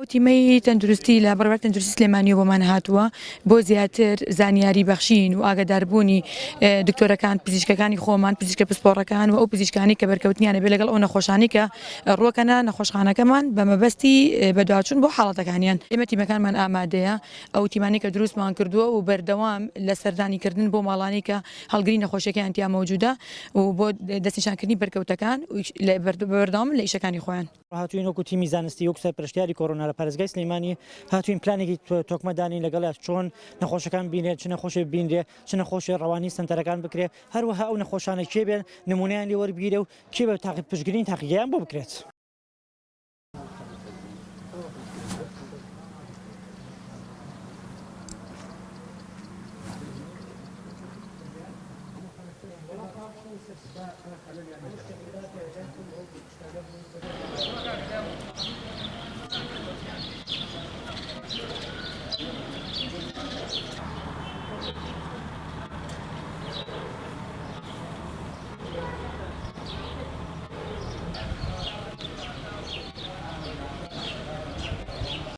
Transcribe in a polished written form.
تیمەی تەندروستی لە بەڕێوەبەر تەندروستی سلێمانیەوە بۆمان هاتووە بۆ زیاتر زانیاری بەخشین و ئاگاداربوونی دکتۆرەکان پزیشکەکانی خۆمان پزیشکە پسپۆڕەکان و ئەو پزیشکانی کە بەرکەوتنیانە بێ لەگەڵ ئەو نەخۆشانی کە ڕووەکەنە نەخۆشخانەکەمان بە مەبەستی بەدواچوون بۆ حاڵەتەکانیان ئێمە تیمەکانمان ئامادەیە ئەو تیمانی کە دروستمان کردووە و بەردەوام لە سەردانیکردن بۆ ماڵانی کە هەڵگری نەخۆشیەکەیان تیا مەوجودە و بۆ دەستنیشانکردنی بەرکەوتەکان بەردەوام لە ئیشەکانی خۆیان هاتوین وەکو تیمی زانستی وەکو سەرپرشتیاری کۆڕۆنا لە پارێزگای سلێمانی هاتوین پلانێکی تۆکمەدانی لەگەڵ چۆن نەخۆشەکان بینێت چ نەخۆشی بینرێ چ نەخۆشی ڕەوانی سنتەرەکان بکرێت هەروەها ئەو نەخۆشانە کێ بێن نمونیان لێ وەربگیرێ و کێ بە تاقی پشتگیرین تاقیگەیان بۆ بکرێت.